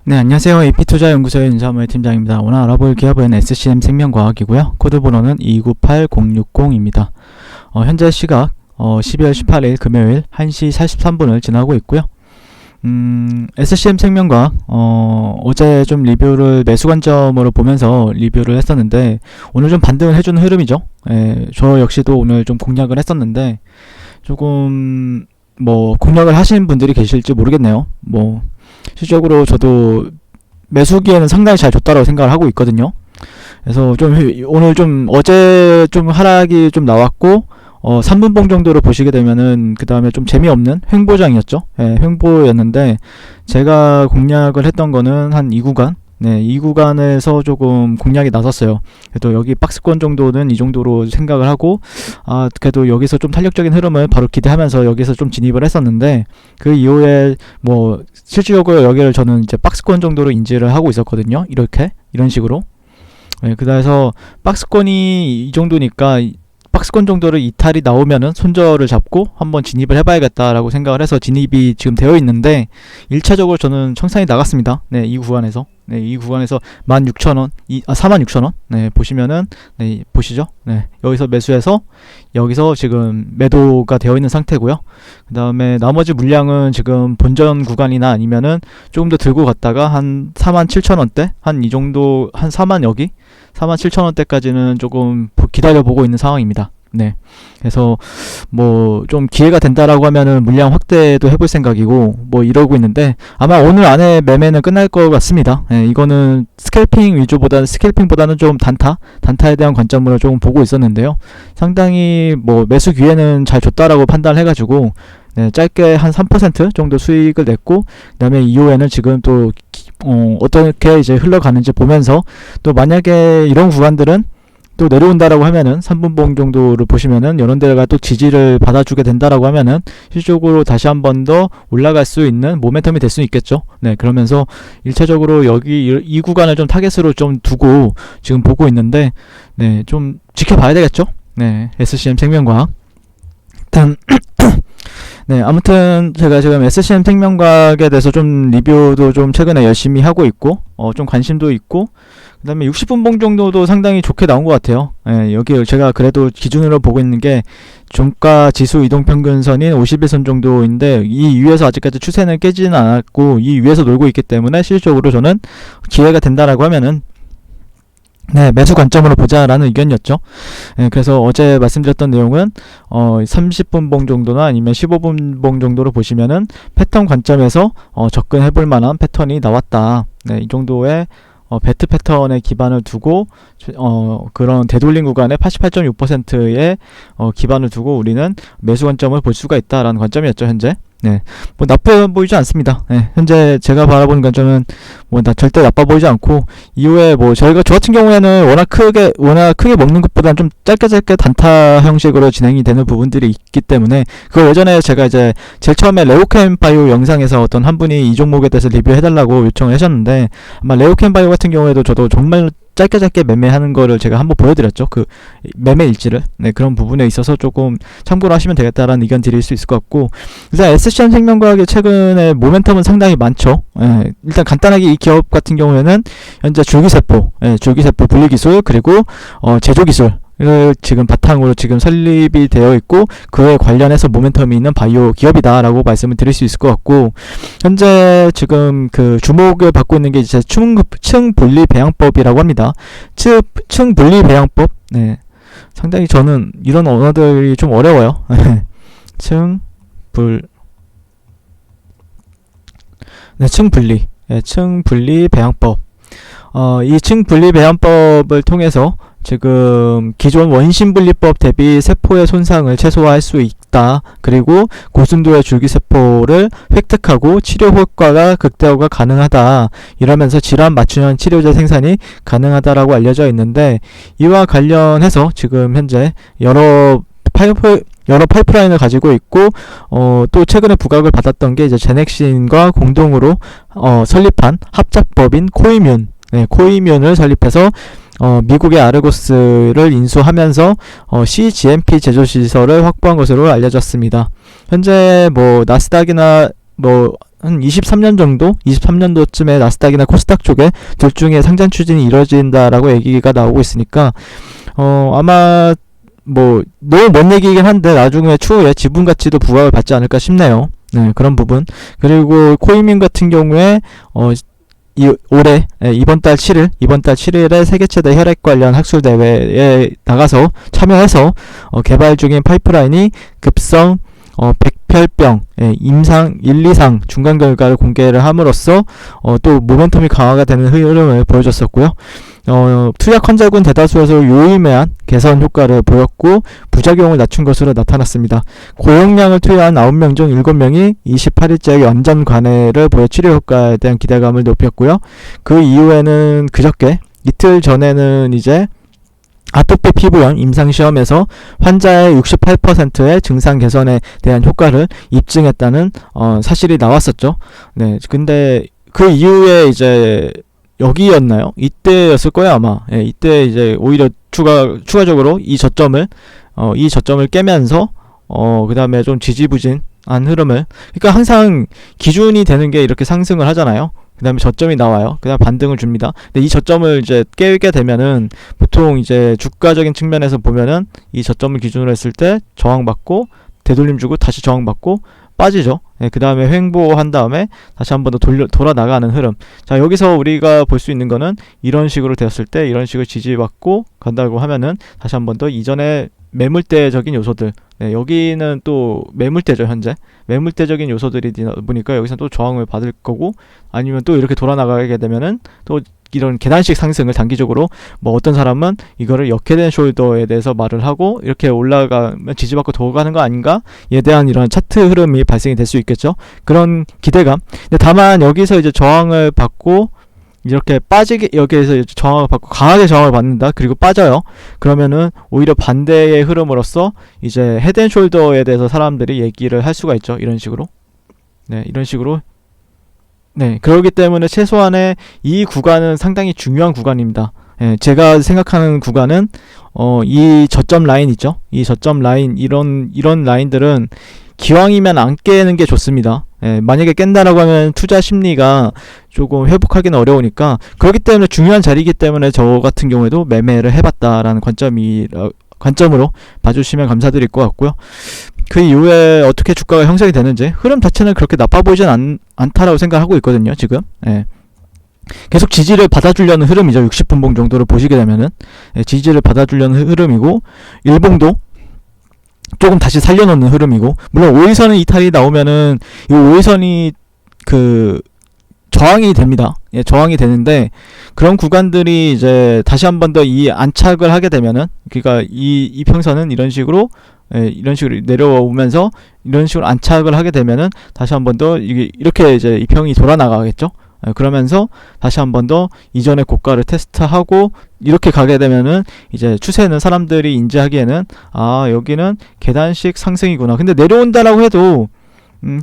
네, 안녕하세요. AP투자연구소의 윤사무의 팀장입니다. 오늘 알아볼 기업은 SCM 생명과학이고요. 코드번호는 298060입니다. 현재 시각 12월 18일 금요일 1시 43분을 지나고 있고요. SCM 생명과학 어제 좀 리뷰를 매수 관점으로 보면서 리뷰를 했었는데 오늘 좀 반등을 해주는 흐름이죠. 저 역시도 오늘 좀 공략을 했었는데 조금 공략을 하시는 분들이 계실지 모르겠네요. 실질적으로 저도 매수기에는 상당히 잘 줬다라고 생각을 하고 있거든요. 그래서 좀 오늘 좀 어제 좀 하락이 좀 나왔고 3분봉 정도로 보시게 되면은 그 다음에 좀 재미없는 횡보장이었죠. 횡보였는데 제가 공략을 했던 거는 한 이 구간, 이 구간에서 조금 공략이 나섰어요. 그래도 여기 박스권 정도는 이 정도로 생각을 하고 그래도 여기서 좀 탄력적인 흐름을 바로 기대하면서 여기서 좀 진입을 했었는데 그 이후에 실질적으로 여기를 저는 이제 박스권 정도로 인지를 하고 있었거든요. 이런 식으로. 그래서 박스권이 이 정도니까 박스권 정도로 이탈이 나오면은 손절을 잡고 한번 진입을 해봐야겠다라고 생각을 해서 진입이 지금 되어 있는데 1차적으로 저는 청산이 나갔습니다. 이 구간에서. 이 구간에서 16,000원, 46,000원. 보시면은, 보시죠. 여기서 매수해서, 여기서 지금 매도가 되어 있는 상태고요. 그 다음에 나머지 물량은 지금 본전 구간이나 아니면은 조금 더 들고 갔다가 한 47,000원대? 한 이 정도, 한 47,000원대까지는 조금 기다려보고 있는 상황입니다. 그래서 좀 기회가 된다라고 하면은 물량 확대도 해볼 생각이고 이러고 있는데 아마 오늘 안에 매매는 끝날 것 같습니다. 이거는 스캘핑보다는 좀 단타에 대한 관점으로 조금 보고 있었는데요. 상당히 매수 기회는 잘 줬다라고 판단을 해가지고 짧게 한 3% 정도 수익을 냈고 그 다음에 이후에는 지금 또 어떻게 이제 흘러가는지 보면서 또 만약에 이런 구간들은 또 내려온다라고 하면은 3분봉 정도를 보시면은 이런 데가 또 지지를 받아주게 된다라고 하면은 실적으로 다시 한 번 더 올라갈 수 있는 모멘텀이 될 수 있겠죠. 그러면서 1차적으로 여기 이 구간을 좀 타겟으로 좀 두고 지금 보고 있는데 좀 지켜봐야 되겠죠. SCM 생명과학 일단 아무튼 제가 지금 SCM 생명과학에 대해서 좀 리뷰도 좀 최근에 열심히 하고 있고 좀 관심도 있고 그 다음에 60분봉 정도도 상당히 좋게 나온 것 같아요. 여기 제가 그래도 기준으로 보고 있는 게 종가 지수 이동평균선인 51선 정도인데 이 위에서 아직까지 추세는 깨지는 않았고 이 위에서 놀고 있기 때문에 실질적으로 저는 기회가 된다라고 하면은 매수 관점으로 보자라는 의견이었죠. 그래서 어제 말씀드렸던 내용은 30분봉 정도나 아니면 15분봉 정도로 보시면은 패턴 관점에서 접근해볼 만한 패턴이 나왔다. 이 정도의 배트 패턴에 기반을 두고 그런 되돌림 구간의 88.6%의 기반을 두고 우리는 매수 관점을 볼 수가 있다라는 관점이었죠. 현재 나빠 보이지 않습니다. 현재 제가 바라보는 관점은 절대 나빠 보이지 않고 이후에 저 같은 경우에는 워낙 크게 먹는 것보다는 좀 짧게 단타 형식으로 진행이 되는 부분들이 있기 때문에 그걸 예전에 제가 이제 제일 처음에 레오캠 바이오 영상에서 어떤 한 분이 이 종목에 대해서 리뷰해달라고 요청을 하셨는데 아마 레오캠 바이오 같은 경우에도 저도 정말 짧게 매매하는 거를 제가 한번 보여드렸죠. 그 매매 일지를. 그런 부분에 있어서 조금 참고를 하시면 되겠다라는 의견 드릴 수 있을 것 같고 일단 SCM 생명과학의 최근에 모멘텀은 상당히 많죠. 일단 간단하게 이 기업 같은 경우에는 현재 줄기세포 분리기술 그리고 제조기술 을 지금 바탕으로 지금 설립이 되어 있고 그에 관련해서 모멘텀이 있는 바이오 기업이다라고 말씀을 드릴 수 있을 것 같고 현재 지금 그 주목을 받고 있는 게 이제 층분리 배양법이라고 합니다. 층분리 배양법. 상당히 저는 이런 언어들이 좀 어려워요. 층분리 배양법. 이 층분리 배양법을 통해서 지금 기존 원심분리법 대비 세포의 손상을 최소화할 수 있다. 그리고 고순도의 줄기세포를 획득하고 치료 효과가 극대화가 가능하다. 이러면서 질환 맞춤형 치료제 생산이 가능하다라고 알려져 있는데 이와 관련해서 지금 현재 여러 파이프라인을 가지고 있고 또 최근에 부각을 받았던 게 이제 제넥신과 공동으로 설립한 합작법인 코이뮨을 설립해서 미국의 아르고스를 인수하면서 CGMP 제조시설을 확보한 것으로 알려졌습니다. 현재 나스닥이나 뭐 한 23년 정도, 23년도쯤에 나스닥이나 코스닥 쪽에 둘 중에 상장 추진이 이루어진다라고 얘기가 나오고 있으니까 아마 뭐 너무 먼 얘기이긴 한데 나중에 추후에 지분 가치도 부각을 받지 않을까 싶네요. 네, 그런 부분. 그리고 코이민 같은 경우에 올해 이번 달 7일에 세계 최대 혈액 관련 학술 대회에 나가서 참여해서 개발 중인 파이프라인이 급성 백혈병 임상 1, 2상 중간 결과를 공개를 함으로써 또 모멘텀이 강화가 되는 흐름을 보여줬었고요. 투약 환자군 대다수에서 유의미한 개선 효과를 보였고 부작용을 낮춘 것으로 나타났습니다. 고용량을 투여한 9명 중 7명이 28일째 연전 관해를 보여 치료 효과에 대한 기대감을 높였고요. 그 이후에는 그저께 이틀 전에는 이제 아토피 피부염 임상시험에서 환자의 68%의 증상 개선에 대한 효과를 입증했다는 사실이 나왔었죠. 네, 근데 그 이후에 이제 여기였나요? 이때였을 거예요 아마. 이때 이제 오히려 추가적으로 이 저점을 깨면서 그 다음에 좀 지지부진한 흐름을, 그러니까 항상 기준이 되는 게 이렇게 상승을 하잖아요. 그 다음에 저점이 나와요. 그 다음에 반등을 줍니다. 근데 이 저점을 이제 깨게 되면은 보통 이제 주가적인 측면에서 보면은 이 저점을 기준으로 했을 때 저항받고 되돌림 주고 다시 저항받고 빠지죠. 그 다음에 횡보한 다음에 다시 한번 더 돌아 나가는 흐름. 자, 여기서 우리가 볼 수 있는 거는 이런 식으로 되었을 때 이런 식으로 지지받고 간다고 하면은 다시 한번 더 이전에 매물대적인 요소들, 여기는 또 매물대죠. 현재 매물대적인 요소들이 보니까 여기서 또 저항을 받을 거고, 아니면 또 이렇게 돌아 나가게 되면은 또 이런 계단식 상승을 단기적으로, 뭐 어떤 사람은 이거를 역회된 숄더에 대해서 말을 하고 이렇게 올라가면 지지받고 더 가는 거 아닌가에 대한 이런 차트 흐름이 발생이 될 수 있겠죠. 그런 기대감. 근데 다만 여기서 이제 저항을 받고 이렇게 빠지게, 여기에서 이제 저항을 받고 강하게 저항을 받는다, 그리고 빠져요. 그러면은 오히려 반대의 흐름으로서 이제 헤드앤숄더에 대해서 사람들이 얘기를 할 수가 있죠. 이런 식으로. 네, 이런 식으로. 네, 그렇기 때문에 최소한의 이 구간은 상당히 중요한 구간입니다. 제가 생각하는 구간은 이 저점 라인 있죠. 이 저점 라인, 이런 라인들은 기왕이면 안 깨는 게 좋습니다. 만약에 깬다라고 하면 투자 심리가 조금 회복하기는 어려우니까, 그렇기 때문에 중요한 자리이기 때문에 저 같은 경우에도 매매를 해봤다라는 관점으로 봐주시면 감사드릴 것 같고요. 그 이후에 어떻게 주가가 형성이 되는지 흐름 자체는 그렇게 나빠 보이진 않다라고 생각하고 있거든요, 지금. 계속 지지를 받아주려는 흐름이죠. 60분봉 정도를 보시게 되면은 지지를 받아주려는 흐름이고, 일봉도 조금 다시 살려놓는 흐름이고, 물론 5일선 이탈이 나오면은 이 5일선이 저항이 됩니다. 저항이 되는데, 그런 구간들이 이제 다시 한 번 더 이 안착을 하게 되면은, 그러니까 이 평선은 이런 식으로 내려오면서 이런 식으로 안착을 하게 되면은 다시 한 번 더 이렇게 이제 이 평이 돌아 나가겠죠. 그러면서 다시 한 번 더 이전의 고가를 테스트하고 이렇게 가게 되면은 이제 추세는 사람들이 인지하기에는 여기는 계단식 상승이구나. 근데 내려온다라고 해도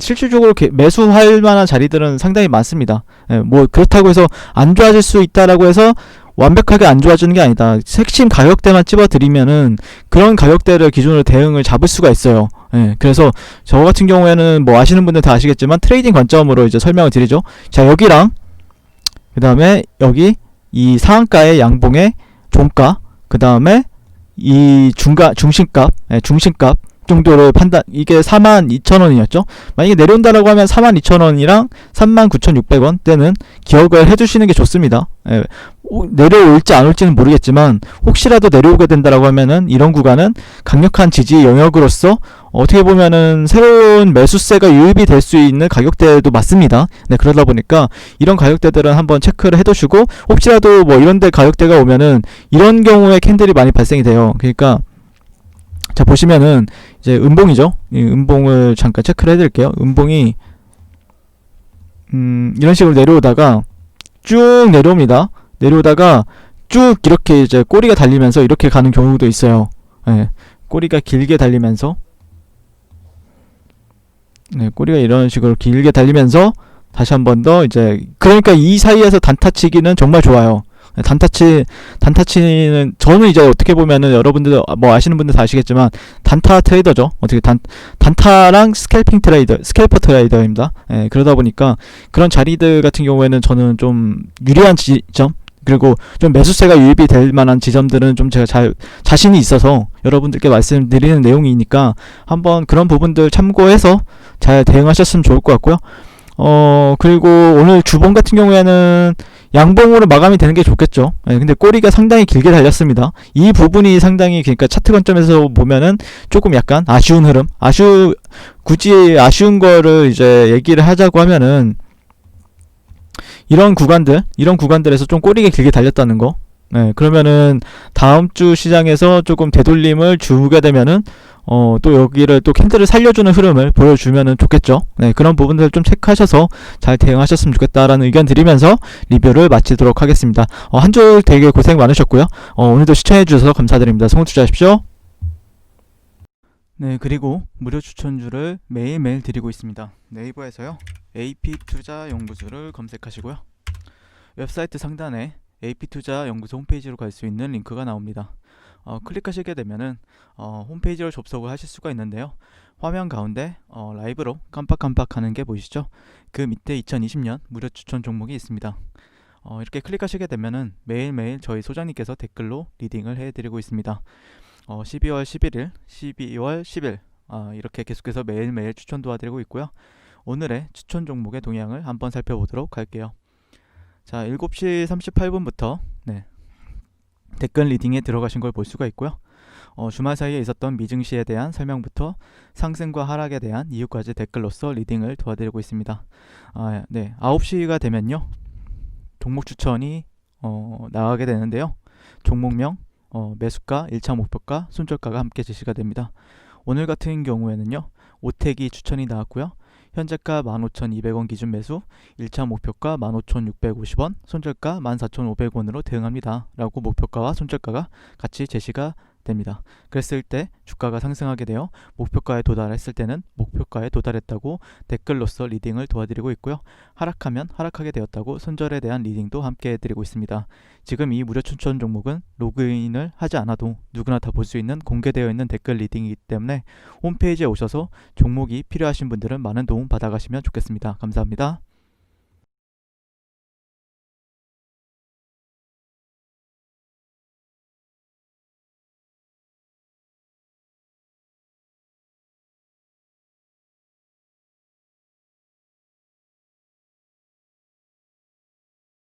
실질적으로 매수할 만한 자리들은 상당히 많습니다. 뭐 그렇다고 해서 안 좋아질 수 있다라고 해서 완벽하게 안 좋아지는 게 아니다. 핵심 가격대만 찝어드리면은 그런 가격대를 기준으로 대응을 잡을 수가 있어요. 그래서 저 같은 경우에는 뭐 아시는 분들 다 아시겠지만 트레이딩 관점으로 이제 설명을 드리죠. 자, 여기랑 그 다음에 여기 이 상한가의 양봉의 종가, 그 다음에 이 중심값 정도를 판단, 이게 42,000원이었죠. 만약에 내려온다라고 하면 42,000원이랑 39,600원 대는 기억을 해주시는 게 좋습니다. 내려올지 안 올지는 모르겠지만 혹시라도 내려오게 된다라고 하면은 이런 구간은 강력한 지지 영역으로서 어떻게 보면은 새로운 매수세가 유입이 될 수 있는 가격대도 맞습니다. 네, 그러다 보니까 이런 가격대들은 한번 체크를 해두시고, 혹시라도 뭐 이런데 가격대가 오면은 이런 경우에 캔들이 많이 발생이 돼요. 그러니까 자, 보시면은 이제 음봉이죠. 이 음봉을 잠깐 체크를 해드릴게요. 음봉이 이런 식으로 내려오다가 쭉 내려옵니다. 내려오다가 쭉 이렇게 이제 꼬리가 달리면서 이렇게 가는 경우도 있어요. 꼬리가 길게 달리면서, 꼬리가 이런 식으로 길게 달리면서 다시 한 번 더 이제, 그러니까 이 사이에서 단타치기는 정말 좋아요. 단타치는 저는 이제 어떻게 보면은 여러분들 뭐 아시는 분들 다 아시겠지만 단타 트레이더죠. 어떻게 단타랑 스캘퍼 트레이더입니다. 예, 그러다 보니까 그런 자리들 같은 경우에는 저는 좀 유리한 지점, 그리고 좀 매수세가 유입이 될 만한 지점들은 좀 제가 자신이 있어서 여러분들께 말씀드리는 내용이니까 한번 그런 부분들 참고해서 잘 대응하셨으면 좋을 것 같고요. 그리고 오늘 주봉 같은 경우에는 양봉으로 마감이 되는 게 좋겠죠. 예, 근데 꼬리가 상당히 길게 달렸습니다. 이 부분이 상당히, 그러니까 차트 관점에서 보면은 조금 약간 아쉬운 흐름, 굳이 아쉬운 거를 이제 얘기를 하자고 하면은 이런 구간들에서 좀 꼬리가 길게 달렸다는 거. 네, 그러면은 다음 주 시장에서 조금 되돌림을 주게 되면은 또 여기를 또 캔들을 살려주는 흐름을 보여주면은 좋겠죠. 네, 그런 부분들 좀 체크하셔서 잘 대응하셨으면 좋겠다라는 의견 드리면서 리뷰를 마치도록 하겠습니다. 한 주 되게 고생 많으셨고요. 오늘도 시청해주셔서 감사드립니다. 성공 투자하십시오. 네, 그리고 무료 추천주를 매일매일 드리고 있습니다. 네이버에서요, AP투자연구소를 검색하시고요. 웹사이트 상단에 AP투자연구소 홈페이지로 갈 수 있는 링크가 나옵니다. 클릭하시게 되면은 홈페이지로 접속을 하실 수가 있는데요. 화면 가운데 라이브로 깜빡깜빡 하는 게 보이시죠? 그 밑에 2020년 무료 추천 종목이 있습니다. 이렇게 클릭하시게 되면은 매일매일 저희 소장님께서 댓글로 리딩을 해드리고 있습니다. 12월 11일, 12월 10일 이렇게 계속해서 매일매일 추천 도와드리고 있고요. 오늘의 추천 종목의 동향을 한번 살펴보도록 할게요. 자, 7시 38분부터 댓글 리딩에 들어가신 걸 볼 수가 있고요. 주말 사이에 있었던 미증시에 대한 설명부터 상승과 하락에 대한 이유까지 댓글로서 리딩을 도와드리고 있습니다. 9시가 되면요, 종목 추천이 나가게 되는데요. 종목명, 매수가, 1차 목표가, 손절가가 함께 제시가 됩니다. 오늘 같은 경우에는요, 오택이 추천이 나왔고요. 현재가 15,200원 기준 매수, 1차 목표가 15,650원, 손절가 14,500원으로 대응합니다 라고 목표가와 손절가가 같이 제시가 됩니다. 그랬을 때 주가가 상승하게 되어 목표가에 도달했을 때는 목표가에 도달했다고 댓글로서 리딩을 도와드리고 있고요. 하락하면 하락하게 되었다고 손절에 대한 리딩도 함께 해드리고 있습니다. 지금 이 무료 추천 종목은 로그인을 하지 않아도 누구나 다 볼 수 있는 공개되어 있는 댓글 리딩이기 때문에 홈페이지에 오셔서 종목이 필요하신 분들은 많은 도움 받아가시면 좋겠습니다. 감사합니다.